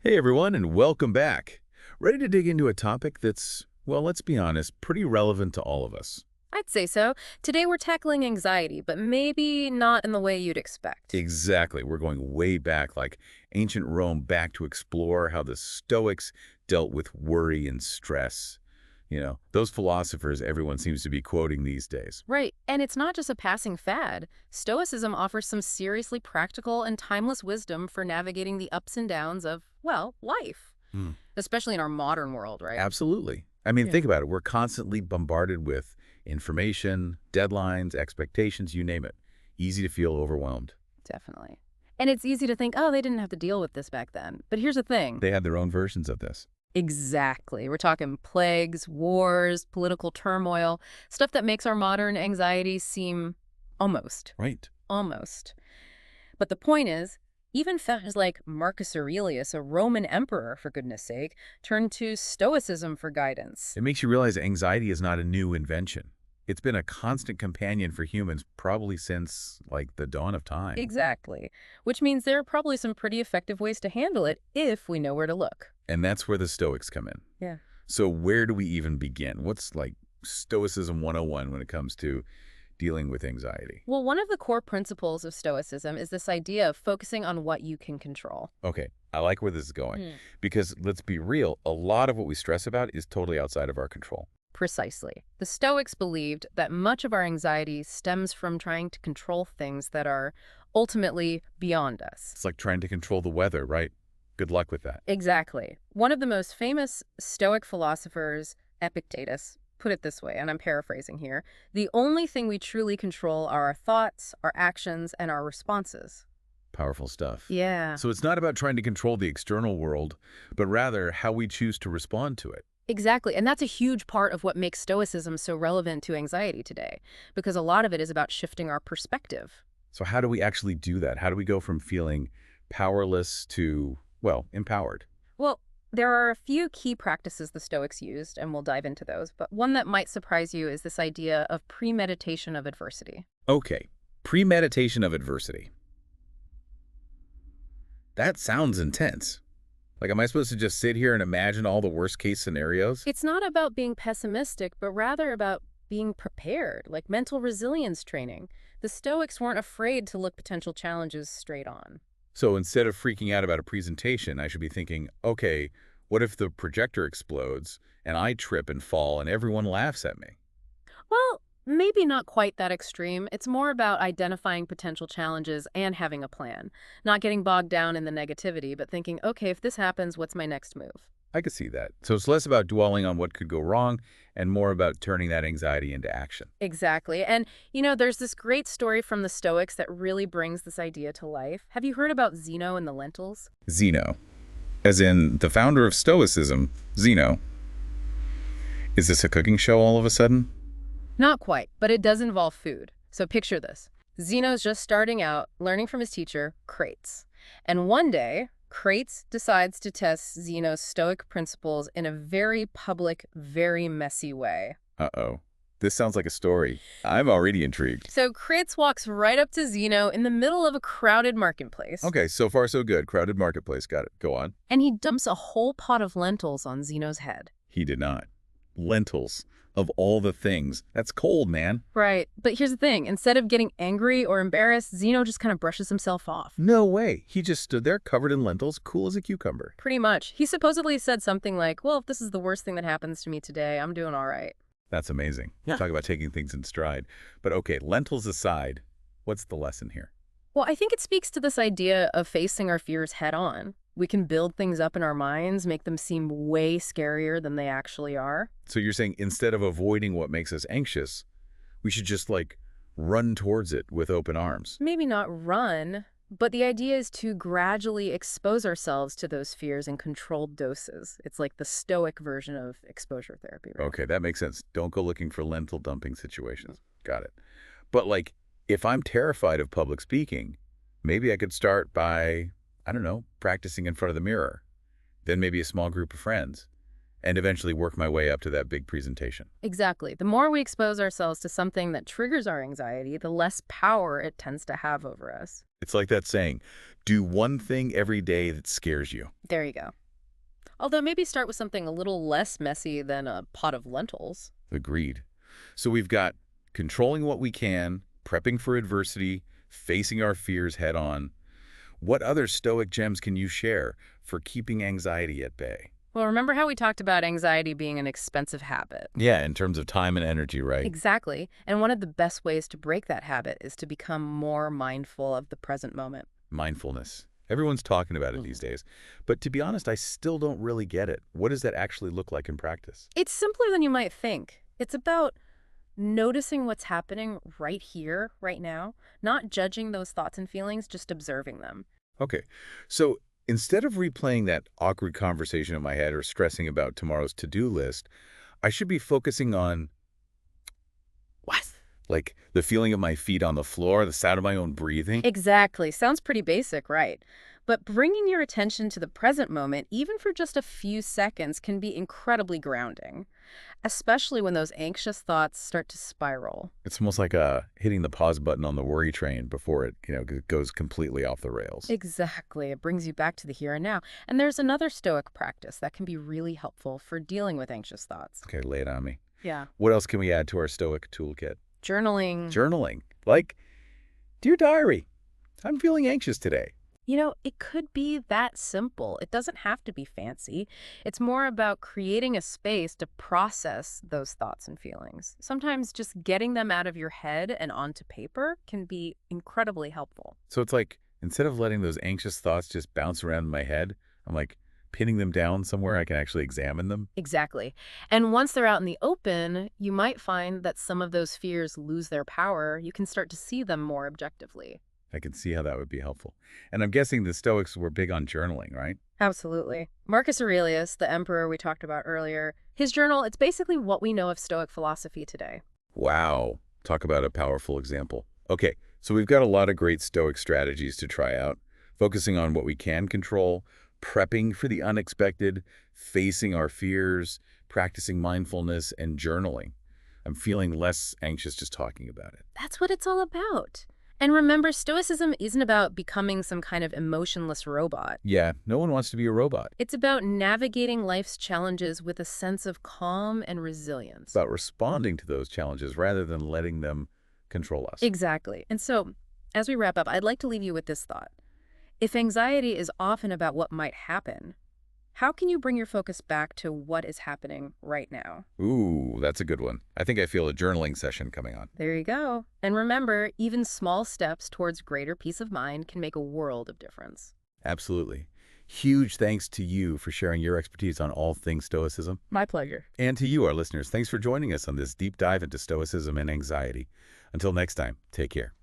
Hey everyone, and welcome back. Ready to dig into a topic that's, well, let's be honest, pretty relevant to all of us. I'd say so. Today we're tackling anxiety, but maybe not in the way you'd expect. Exactly. We're going way back, like ancient Rome, back to explore how the Stoics dealt with worry and stress. Those philosophers everyone seems to be quoting these days. Right, and it's not just a passing fad. Stoicism offers some seriously practical and timeless wisdom for navigating the ups and downs of, well, life. Hmm. Especially in our modern world, right? Absolutely. I mean, Yeah. think about it. We're constantly bombarded with information, deadlines, expectations, you name it. Easy to feel overwhelmed. Definitely. And it's easy to think, oh, they didn't have to deal with this back then. But here's the thing. They had their own versions of this. Exactly. We're talking plagues, wars, political turmoil, stuff that makes our modern anxiety seem almost, Right. almost. But the point is, even figures like Marcus Aurelius, a Roman emperor, for goodness sake, turned to Stoicism for guidance. It makes you realize anxiety is not a new invention. It's been a constant companion for humans probably since, like, the dawn of time. Exactly. Which means there are probably some pretty effective ways to handle it if we know where to look. And that's where the Stoics come in. Yeah. So where do we even begin? What's, like, Stoicism 101 when it comes to dealing with anxiety? Well, one of the core principles of Stoicism is this idea of focusing on what you can control. Okay, I like where this is going. Hmm. Because let's be real, a lot of what we stress about is totally outside of our control. Precisely. The Stoics believed that much of our anxiety stems from trying to control things that are ultimately beyond us. It's like trying to control the weather, right? Good luck with that. Exactly. One of the most famous Stoic philosophers, Epictetus, put it this way, and I'm paraphrasing here: the only thing we truly control are our thoughts, our actions, and our responses. Powerful stuff. Yeah. So it's not about trying to control the external world, but rather how we choose to respond to it. Exactly. And that's a huge part of what makes Stoicism so relevant to anxiety today, because a lot of it is about shifting our perspective. So how do we actually do that? How do we go from feeling powerless to, well, empowered? Well, there are a few key practices the Stoics used, and we'll dive into those, but one that might surprise you is this idea of premeditation of adversity. Okay, premeditation of adversity. That sounds intense. Like, am I supposed to just sit here and imagine all the worst case scenarios? It's not about being pessimistic, but rather about being prepared, like mental resilience training. The Stoics weren't afraid to look potential challenges straight on. So instead of freaking out about a presentation, I should be thinking, okay, what if the projector explodes and I trip and fall and everyone laughs at me? Well, maybe not quite that extreme. It's more about identifying potential challenges and having a plan. Not getting bogged down in the negativity, but thinking, okay, if this happens, what's my next move? I could see that. So it's less about dwelling on what could go wrong and more about turning that anxiety into action. Exactly. And, there's this great story from the Stoics that really brings this idea to life. Have you heard about Zeno and the lentils? Zeno, as in the founder of Stoicism, Zeno. Is this a cooking show all of a sudden? Not quite, but it does involve food. So picture this. Zeno's just starting out, learning from his teacher, Crates. And one day, Crates decides to test Zeno's Stoic principles in a very public, very messy way. Uh-oh. This sounds like a story. I'm already intrigued. So Crates walks right up to Zeno in the middle of a crowded marketplace. Okay, so far so good. Crowded marketplace. Got it. Go on. And he dumps a whole pot of lentils on Zeno's head. He did not. Lentils. Of all the things. That's cold, man. Right. But here's the thing. Instead of getting angry or embarrassed, Zeno just kind of brushes himself off. No way. He just stood there covered in lentils, cool as a cucumber. Pretty much. He supposedly said something like, well, if this is the worst thing that happens to me today, I'm doing all right. That's amazing. Yeah. Talk about taking things in stride. But okay, lentils aside, what's the lesson here? Well, I think it speaks to this idea of facing our fears head on. We can build things up in our minds, make them seem way scarier than they actually are. So you're saying instead of avoiding what makes us anxious, we should just, like, run towards it with open arms. Maybe not run, but the idea is to gradually expose ourselves to those fears in controlled doses. It's like the Stoic version of exposure therapy, right? Okay, that makes sense. Don't go looking for lentil dumping situations. Got it. But, like, if I'm terrified of public speaking, maybe I could start by, I don't know, practicing in front of the mirror, then maybe a small group of friends, and eventually work my way up to that big presentation. Exactly. The more we expose ourselves to something that triggers our anxiety, the less power it tends to have over us. It's like that saying, do one thing every day that scares you. There you go. Although maybe start with something a little less messy than a pot of lentils. Agreed. So we've got controlling what we can, prepping for adversity, facing our fears head on. What other Stoic gems can you share for keeping anxiety at bay? Well, remember how we talked about anxiety being an expensive habit? Yeah, in terms of time and energy, right? Exactly. And one of the best ways to break that habit is to become more mindful of the present moment. Mindfulness. Everyone's talking about it Mhm. these days. But to be honest, I still don't really get it. What does that actually look like in practice? It's simpler than you might think. It's about noticing what's happening right here, right now, not judging those thoughts and feelings, just observing them. Okay, so instead of replaying that awkward conversation in my head or stressing about tomorrow's to-do list, I should be focusing on what? Like the feeling of my feet on the floor, the sound of my own breathing? Exactly. Sounds pretty basic, right? But bringing your attention to the present moment, even for just a few seconds, can be incredibly grounding, especially when those anxious thoughts start to spiral. It's almost like hitting the pause button on the worry train before it goes completely off the rails. Exactly. It brings you back to the here and now. And there's another Stoic practice that can be really helpful for dealing with anxious thoughts. Okay, lay it on me. Yeah. What else can we add to our Stoic toolkit? Journaling. Journaling. Like, dear diary, I'm feeling anxious today. It could be that simple. It doesn't have to be fancy. It's more about creating a space to process those thoughts and feelings. Sometimes just getting them out of your head and onto paper can be incredibly helpful. So it's like, instead of letting those anxious thoughts just bounce around in my head, I'm like pinning them down somewhere I can actually examine them. Exactly. And once they're out in the open, you might find that some of those fears lose their power. You can start to see them more objectively. I can see how that would be helpful. And I'm guessing the Stoics were big on journaling, right? Absolutely. Marcus Aurelius, the emperor we talked about earlier, his journal, it's basically what we know of Stoic philosophy today. Wow. Talk about a powerful example. Okay, so we've got a lot of great Stoic strategies to try out, focusing on what we can control, prepping for the unexpected, facing our fears, practicing mindfulness, and journaling. I'm feeling less anxious just talking about it. That's what it's all about. And remember, Stoicism isn't about becoming some kind of emotionless robot. Yeah, no one wants to be a robot. It's about navigating life's challenges with a sense of calm and It's resilience. about responding to those challenges rather than letting them control us. Exactly. And so, as we wrap up, I'd like to leave you with this thought. If anxiety is often about what might happen, how can you bring your focus back to what is happening right now? Ooh, that's a good one. I think I feel a journaling session coming on. There you go. And remember, even small steps towards greater peace of mind can make a world of difference. Absolutely. Huge thanks to you for sharing your expertise on all things Stoicism. My pleasure. And to you, our listeners, thanks for joining us on this deep dive into Stoicism and anxiety. Until next time, take care.